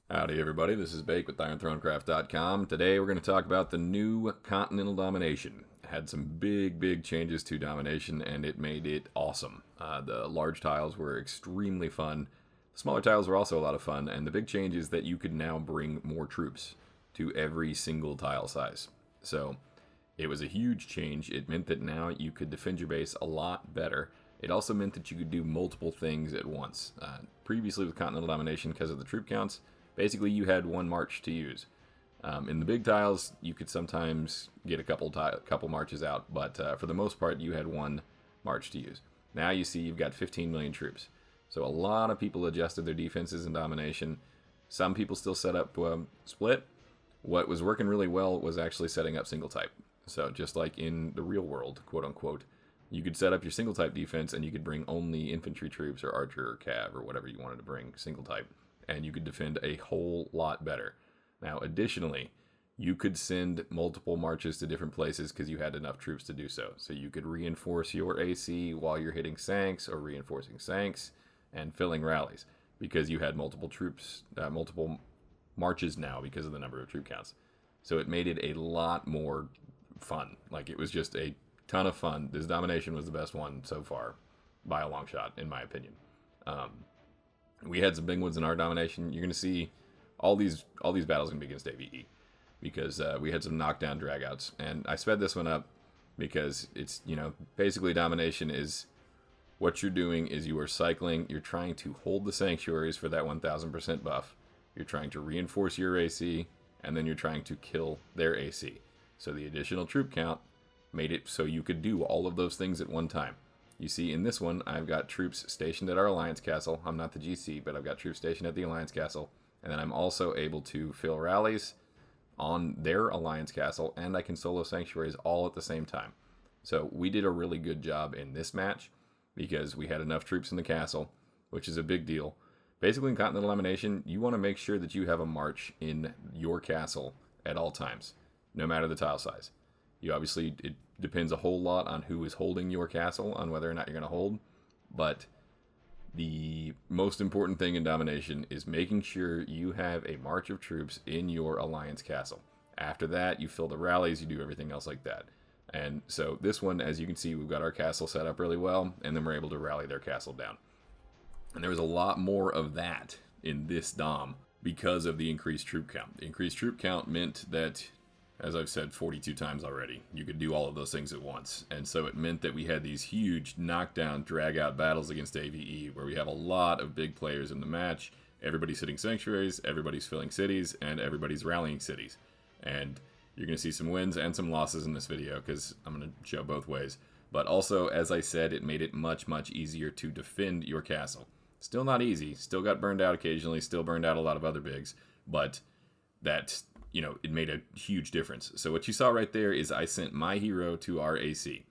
Howdy everybody, this is Bake with IronThroneCraft.com. Today we're going to talk about the new Continental Domination. It had some big changes to Domination and it made it awesome. The large tiles were extremely fun. The smaller tiles were also a lot of fun, and the big change is that you could now bring more troops to every single tile size. So it was a huge change. It meant that now you could defend your base a lot better. It also meant that you could do multiple things at once. Previously with Continental Domination, because of the troop counts, basically you had one march to use. In the big tiles, you could sometimes get a couple marches out, but for the most part, you had one march to use. Now you see you've got 15 million troops. So a lot of people adjusted their defenses in Domination. Some people still set up split. What was working really well was actually setting up single type. So just like in the real world, quote unquote, you could set up your single type defense and you could bring only infantry troops or archer or cav or whatever you wanted to bring single type, and you could defend a whole lot better. Now, additionally, you could send multiple marches to different places because you had enough troops to do so. So you could reinforce your AC while you're hitting Sanks or reinforcing Sanks and filling rallies because you had multiple troops, multiple marches now because of the number of troop counts. So it made it a lot more fun. Like, it was just a ton of fun. This Domination was the best one so far by a long shot, in my opinion. We had some big ones in our Domination. You're going to see all these battles going to be against AVE because we had some knockdown dragouts. And I sped this one up because it's, basically Domination is what you're doing is you are cycling. You're trying to hold the sanctuaries for that 1000% buff. You're trying to reinforce your AC, and then you're trying to kill their AC. So the additional troop count made it so you could do all of those things at one time. You see, in this one, I've got troops stationed at our Alliance Castle. I'm not the GC, but I've got troops stationed at the Alliance Castle. And then I'm also able to fill rallies on their Alliance Castle, and I can solo sanctuaries all at the same time. So we did a really good job in this match because we had enough troops in the castle, which is a big deal. Basically, in Continental Domination, you want to make sure that you have a march in your castle at all times, no matter the tile size. It depends a whole lot on who is holding your castle, on whether or not you're going to hold. But the most important thing in Domination is making sure you have a march of troops in your Alliance Castle. After that, you fill the rallies, you do everything else like that. And so this one, as you can see, we've got our castle set up really well, and then we're able to rally their castle down. And there was a lot more of that in this Dom because of the increased troop count. The increased troop count meant that, as I've said 42 times already, you could do all of those things at once. And so it meant that we had these huge knockdown, drag-out battles against AVE, where we have a lot of big players in the match. Everybody's hitting sanctuaries, everybody's filling cities, and everybody's rallying cities. And you're going to see some wins and some losses in this video, because I'm going to show both ways. But also, as I said, it made it much easier to defend your castle. Still not easy, still got burned out occasionally, still burned out a lot of other bigs, but that, it made a huge difference. So what you saw right there is I sent my hero to our AC.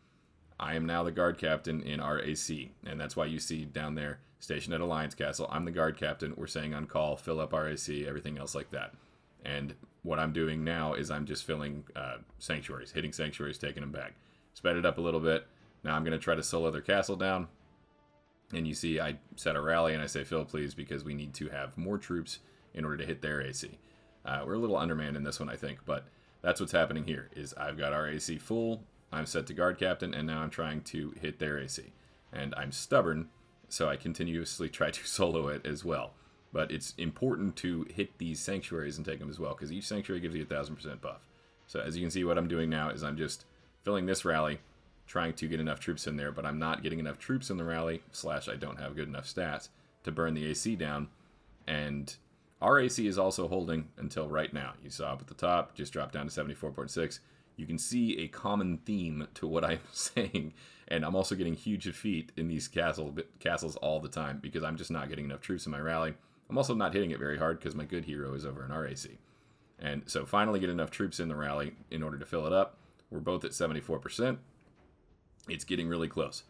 I am now the guard captain in our AC, and that's why you see down there, stationed at Alliance Castle, I'm the guard captain. We're saying on call, fill up our AC, everything else like that. And what I'm doing now is I'm just filling sanctuaries, hitting sanctuaries, taking them back. Sped it up a little bit. Now I'm going to try to solo their castle down. And you see I set a rally and I say fill please because we need to have more troops in order to hit their AC. We're a little undermanned in this one, I think, but that's what's happening here is I've got our AC full, I'm set to guard captain, and now I'm trying to hit their AC. And I'm stubborn, so I continuously try to solo it as well. But it's important to hit these sanctuaries and take them as well, because each sanctuary gives you a 1000% buff. So as you can see, what I'm doing now is I'm just filling this rally, trying to get enough troops in there, but I'm not getting enough troops in the rally, / I don't have good enough stats to burn the AC down. And our AC is also holding until right now. You saw up at the top, just dropped down to 74.6. You can see a common theme to what I'm saying, and I'm also getting huge defeat in these castles all the time because I'm just not getting enough troops in my rally. I'm also not hitting it very hard because my good hero is over in our AC. And so finally get enough troops in the rally in order to fill it up. We're both at 74%. It's getting really close.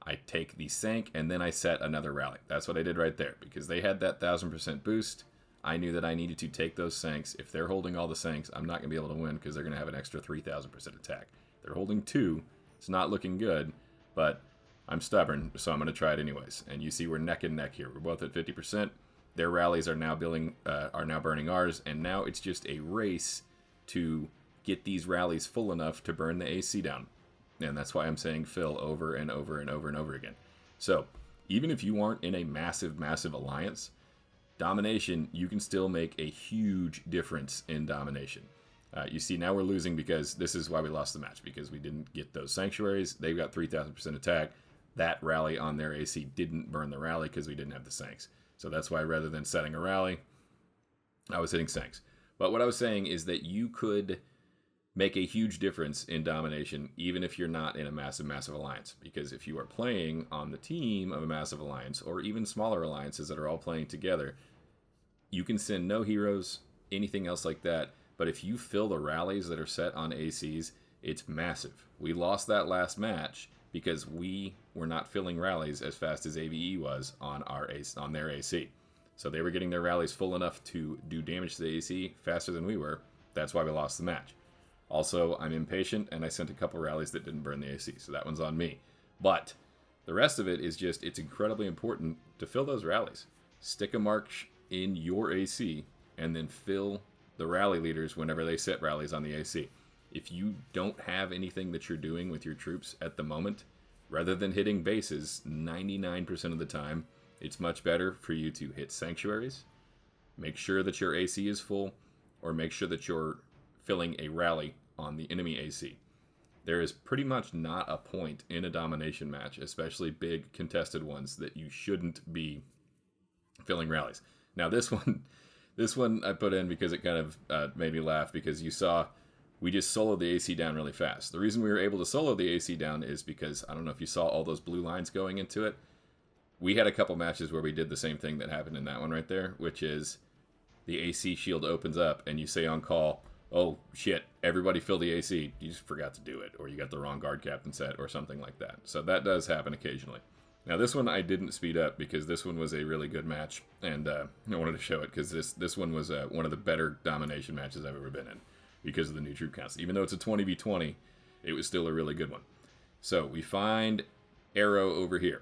I take the Sank and then I set another rally. That's what I did right there because they had that 1000% boost. I knew that I needed to take those Sanks. If they're holding all the Sanks, I'm not going to be able to win because they're going to have an extra 3000% attack. They're holding 2. It's not looking good, but I'm stubborn, so I'm going to try it anyways. And you see we're neck and neck here. We're both at 50%. Their rallies are now burning ours, and now it's just a race to get these rallies full enough to burn the AC down. And that's why I'm saying fill over and over and over and over again. So even if you aren't in a massive, massive alliance, domination, you can still make a huge difference in domination. You see, now we're losing because this is why we lost the match, because we didn't get those sanctuaries. They've got 3,000% attack. That rally on their AC didn't burn the rally because we didn't have the Sanks. So that's why rather than setting a rally, I was hitting Sanks. But what I was saying is that you could make a huge difference in domination even if you're not in a massive, massive alliance. Because if you are playing on the team of a massive alliance, or even smaller alliances that are all playing together, you can send no heroes, anything else like that. But if you fill the rallies that are set on ACs, it's massive. We lost that last match because we were not filling rallies as fast as AVE was on their AC. So they were getting their rallies full enough to do damage to the AC faster than we were. That's why we lost the match. Also, I'm impatient, and I sent a couple rallies that didn't burn the AC, so that one's on me. But the rest of it is just, it's incredibly important to fill those rallies. Stick a march in your AC, and then fill the rally leaders whenever they set rallies on the AC. If you don't have anything that you're doing with your troops at the moment, rather than hitting bases 99% of the time, it's much better for you to hit sanctuaries, make sure that your AC is full, or make sure that you're filling a rally on the enemy AC. There is pretty much not a point in a domination match, especially big contested ones, that you shouldn't be filling rallies. Now this one I put in because it kind of made me laugh, because you saw we just soloed the AC down really fast. The reason we were able to solo the AC down is because, I don't know if you saw all those blue lines going into it. We had a couple matches where we did the same thing that happened in that one right there, which is the AC shield opens up and you say on call, oh shit, everybody fill the AC. You just forgot to do it, or you got the wrong guard captain set, or something like that. So that does happen occasionally. Now this one I didn't speed up because this one was a really good match, and I wanted to show it because this one was one of the better domination matches I've ever been in because of the new troop counts. Even though it's a 20v20, it was still a really good one. So we find Arrow over here,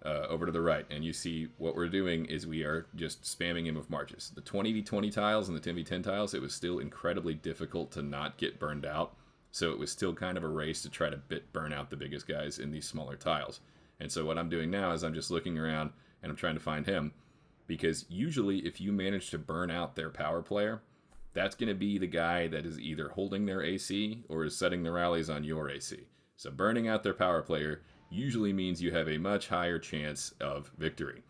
over to the right, and you see what we're doing is we are just spamming him with marches. The 20v20 tiles and the 10v10 tiles, it was still incredibly difficult to not get burned out, so it was still kind of a race to try to burn out the biggest guys in these smaller tiles. And so what I'm doing now is I'm just looking around and I'm trying to find him, because usually if you manage to burn out their power player, that's going to be the guy that is either holding their AC or is setting the rallies on your AC. So burning out their power player usually means you have a much higher chance of victory.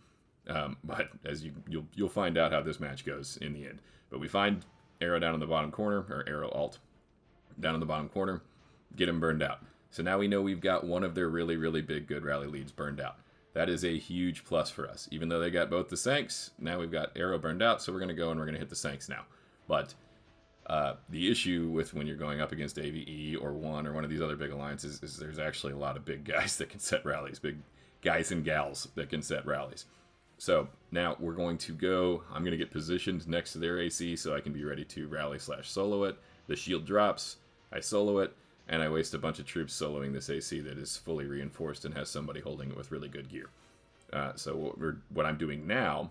But as you'll find out how this match goes in the end. But we find Arrow down in the bottom corner, or Arrow alt down in the bottom corner, get him burned out. So now we know we've got one of their really, really big good rally leads burned out. That is a huge plus for us. Even though they got both the Sanks, now we've got Arrow burned out, so we're going to go and we're going to hit the Sanks now. But the issue with when you're going up against AVE or one of these other big alliances is there's actually a lot of big guys that can set rallies, big guys and gals that can set rallies. So now we're going to go, I'm going to get positioned next to their AC so I can be ready to rally/solo it. The shield drops, I solo it, and I waste a bunch of troops soloing this AC that is fully reinforced and has somebody holding it with really good gear. So what I'm doing now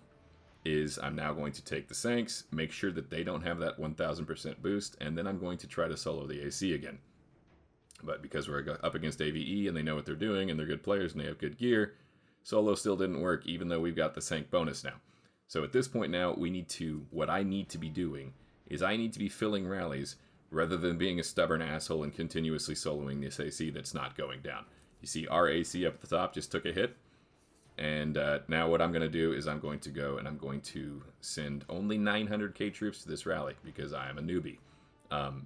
is I'm now going to take the Sanks, make sure that they don't have that 1000% boost, and then I'm going to try to solo the AC again. But because we're up against AVE and they know what they're doing and they're good players and they have good gear, solo still didn't work even though we've got the Sank bonus now. So at this point now, what I need to be doing is I need to be filling rallies rather than being a stubborn asshole and continuously soloing this AC that's not going down. You see our AC up at the top just took a hit. And now what I'm going to do is I'm going to go and I'm going to send only 900k troops to this rally because I am a newbie.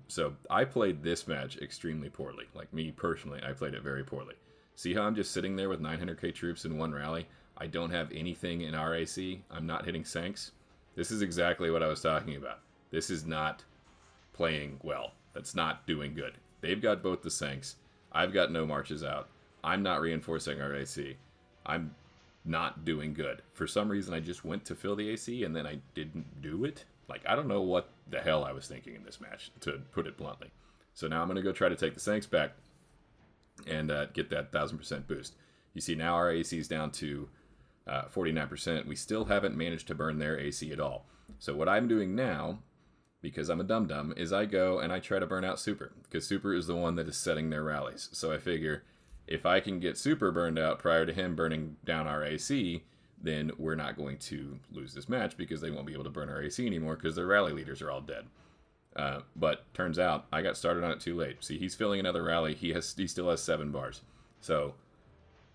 So I played this match extremely poorly. Like me personally, I played it very poorly. See how I'm just sitting there with 900k troops in one rally? I don't have anything in RAC. I'm not hitting Sanks. This is exactly what I was talking about. This is not playing well. That's not doing good. They've got both the Sanks. I've got no marches out. I'm not reinforcing RAC. I'm not doing good. For some reason, I just went to fill the AC and then I didn't do it. Like, I don't know what the hell I was thinking in this match, to put it bluntly. So now I'm going to go try to take the Sanks back and get that 1000% boost. You see, now our AC is down to 49%. We still haven't managed to burn their AC at all. So what I'm doing now, because I'm a dum-dum, is I go and I try to burn out Super, because Super is the one that is setting their rallies. So I figure if I can get Super burned out prior to him burning down our AC, then we're not going to lose this match because they won't be able to burn our AC anymore because their rally leaders are all dead. But turns out I got started on it too late. See, he's filling another rally. He still has 7 bars. So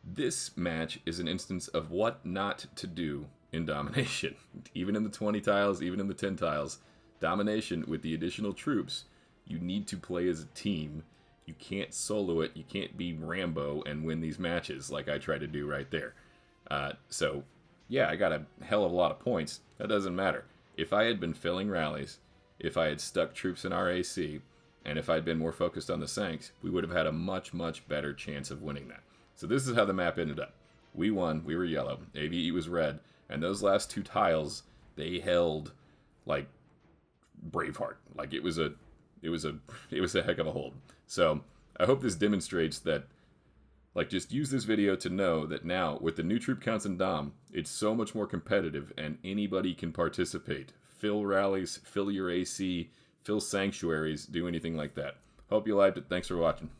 this match is an instance of what not to do in Domination. Even in the 20 tiles, even in the 10 tiles, Domination with the additional troops, you need to play as a team. You can't solo it. You can't be Rambo and win these matches like I tried to do right there. So, yeah, I got a hell of a lot of points. That doesn't matter. If I had been filling rallies, if I had stuck troops in our AC, and if I'd been more focused on the Sanks, we would have had a much, much better chance of winning that. So this is how the map ended up. We won. We were yellow. AVE was red. And those last 2 tiles, they held like Braveheart. Like it was a heck of a hold. So I hope this demonstrates that, like, just use this video to know that now, with the new troop counts in Dom, it's so much more competitive and anybody can participate. Fill rallies, fill your AC, fill sanctuaries, do anything like that. Hope you liked it. Thanks for watching.